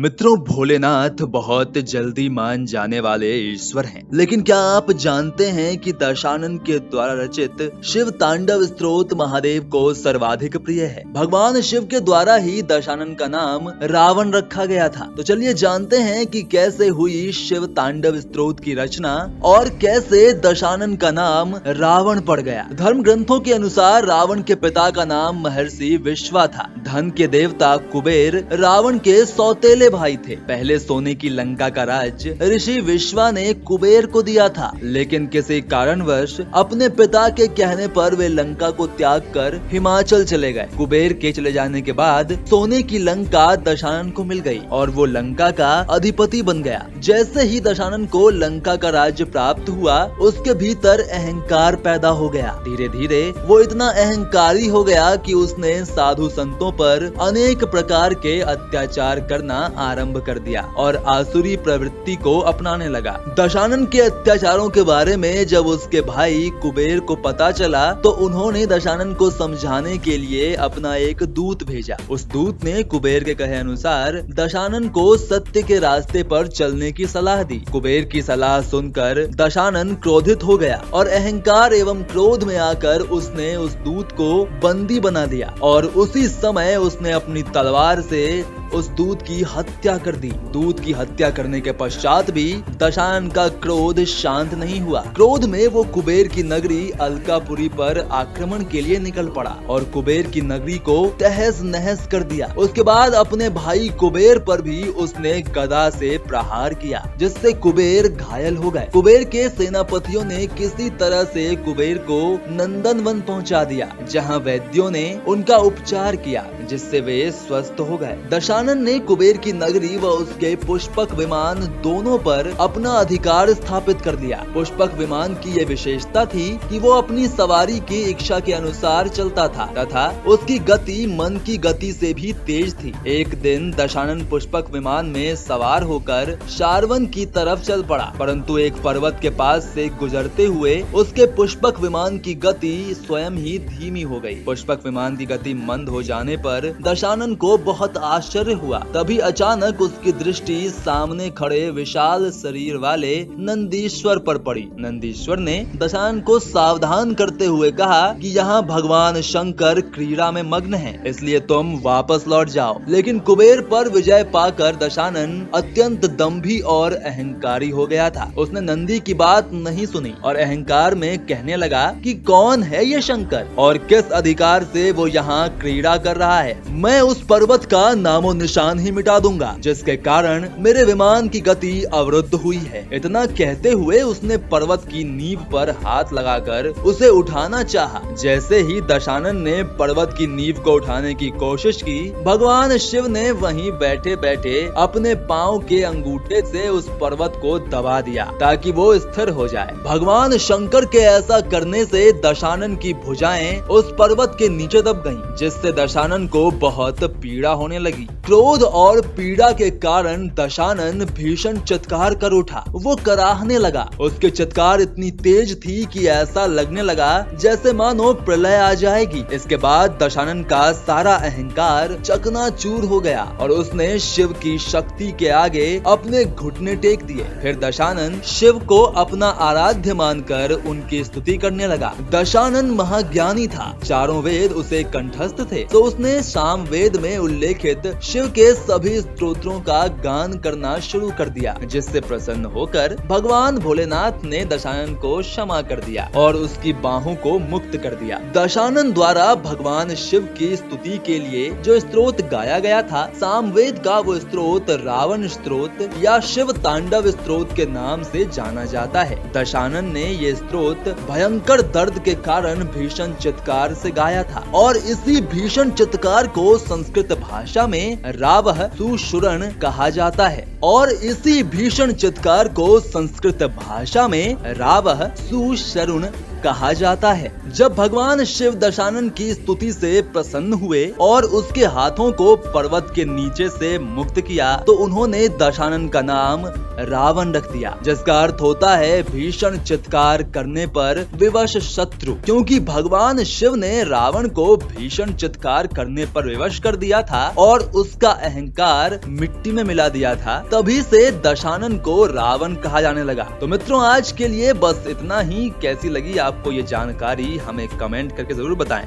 मित्रों, भोलेनाथ बहुत जल्दी मान जाने वाले ईश्वर हैं, लेकिन क्या आप जानते हैं कि दशानन के द्वारा रचित शिव तांडव स्तोत्र महादेव को सर्वाधिक प्रिय है। भगवान शिव के द्वारा ही दशानन का नाम रावण रखा गया था। तो चलिए जानते हैं कि कैसे हुई शिव तांडव स्तोत्र की रचना और कैसे दशानन का नाम रावण पड़ गया। धर्म ग्रंथों के अनुसार रावण के पिता का नाम महर्षि विश्वा था। धन के देवता कुबेर रावण के सौतेले भाई थे। पहले सोने की लंका का राज्य ऋषि विश्वा ने कुबेर को दिया था, लेकिन किसी कारणवश अपने पिता के कहने पर वे लंका को त्याग कर हिमाचल चले गए। कुबेर के चले जाने के बाद सोने की लंका दशानन को मिल गई और वो लंका का अधिपति बन गया। जैसे ही दशानन को लंका का राज्य प्राप्त हुआ, उसके भीतर अहंकार पैदा हो गया। धीरे धीरे वो इतना अहंकारी हो गया कि उसने साधु संतों पर अनेक प्रकार के अत्याचार करना आरंभ कर दिया और आसुरी प्रवृत्ति को अपनाने लगा। दशानन के अत्याचारों के बारे में जब उसके भाई कुबेर को पता चला, तो उन्होंने दशानन को समझाने के लिए अपना एक दूत भेजा। उस दूत ने कुबेर के कहे अनुसार दशानन को सत्य के रास्ते पर चलने की सलाह दी। कुबेर की सलाह सुनकर दशानन क्रोधित हो गया और अहंकार एवं क्रोध में आकर उसने उस दूत को बंदी बना दिया और उसी समय उसने अपनी तलवार से उस दूत की हत्या कर दी। दूत की हत्या करने के पश्चात भी दशानन का क्रोध शांत नहीं हुआ। क्रोध में वो कुबेर की नगरी अलकापुरी पर आक्रमण के लिए निकल पड़ा और कुबेर की नगरी को तहस नहस कर दिया। उसके बाद अपने भाई कुबेर पर भी उसने गदा से प्रहार किया, जिससे कुबेर घायल हो गए। कुबेर के सेनापतियों ने किसी तरह से कुबेर को नंदनवन पहुंचा दिया, जहां वैद्यों ने उनका उपचार किया, जिससे वे स्वस्थ हो गए। दशानन ने कुबेर की नगरी व उसके पुष्पक विमान दोनों पर अपना अधिकार स्थापित कर दिया। पुष्पक विमान की यह विशेषता थी कि वो अपनी सवारी की इच्छा के अनुसार चलता था तथा उसकी गति मन की गति से भी तेज थी। एक दिन दशानन पुष्पक विमान में सवार होकर शारवन की तरफ चल पड़ा, परंतु एक पर्वत के पास से गुजरते हुए उसके पुष्पक विमान की गति स्वयं ही धीमी हो गई। पुष्पक विमान की गति मंद हो जाने पर दशानन को बहुत आश्चर्य हुआ। तभी अचानक उसकी दृष्टि सामने खड़े विशाल शरीर वाले नंदीश्वर पर पड़ी। नंदीश्वर ने दशानन को सावधान करते हुए कहा कि यहाँ भगवान शंकर क्रीड़ा में मग्न हैं, इसलिए तुम वापस लौट जाओ। लेकिन कुबेर पर विजय पाकर दशानन अत्यंत दंभी और अहंकारी हो गया था। उसने नंदी की बात नहीं सुनी और अहंकार में कहने लगा कि कौन है ये शंकर और किस अधिकार से वो यहाँ क्रीड़ा कर रहा है। मैं उस पर्वत का नामो निशान ही मिटा दूंगा, जिसके कारण मेरे विमान की गति अवरुद्ध हुई है। इतना कहते हुए उसने पर्वत की नींव पर हाथ लगाकर उसे उठाना चाहा। जैसे ही दशानन ने पर्वत की नींव को उठाने की कोशिश की, भगवान शिव ने वहीं बैठे बैठे अपने पांव के अंगूठे से उस पर्वत को दबा दिया ताकि वो स्थिर हो जाए। भगवान शंकर के ऐसा करने से दशानन की भुजाएं उस पर्वत के नीचे दब गईं, जिससे दशानन को बहुत पीड़ा होने लगी। क्रोध और पीड़ा के कारण दशानन भीषण चित्कार कर उठा। वो कराहने लगा। उसके चित्कार इतनी तेज थी कि ऐसा लगने लगा जैसे मानो प्रलय आ जाएगी। इसके बाद दशानन का सारा अहंकार चकनाचूर हो गया और उसने शिव की शक्ति के आगे अपने घुटने टेक दिए। फिर दशानन शिव को अपना आराध्य मानकर उनकी स्तुति करने लगा। दशानन महाज्ञानी था, चारों वेद उसे कंठस्थ थे, तो उसने साम वेद में उल्लेखित शिव के सभी स्तोत्रों का गान करना शुरू कर दिया, जिससे प्रसन्न होकर भगवान भोलेनाथ ने दशानन को क्षमा कर दिया और उसकी बाहों को मुक्त कर दिया। दशानन द्वारा भगवान शिव की स्तुति के लिए जो स्तोत्र गाया गया था, सामवेद का वो स्तोत्र रावण स्तोत्र या शिव तांडव स्तोत्र के नाम से जाना जाता है। दशानन ने ये स्तोत्र भयंकर दर्द के कारण भीषण चित्कार से गाया था और इसी भीषण चित्कार को संस्कृत भाषा में रावह सुशुरण कहा जाता है और इसी भीषण चित्कार को संस्कृत भाषा में रावह सुशरुण कहा जाता है। जब भगवान शिव दशानन की स्तुति से प्रसन्न हुए और उसके हाथों को पर्वत के नीचे से मुक्त किया तो उन्होंने दशानन का नाम रावण रख दिया, जिसका अर्थ होता है भीषण चित्कार करने पर विवश शत्रु। क्योंकि भगवान शिव ने रावण को भीषण चित्कार करने पर विवश कर दिया था और उसका अहंकार मिट्टी में मिला दिया था, तभी से दशानन को रावण कहा जाने लगा। तो मित्रों, आज के लिए बस इतना ही। कैसी लगी आपको ये जानकारी हमें कमेंट करके जरूर बताएं।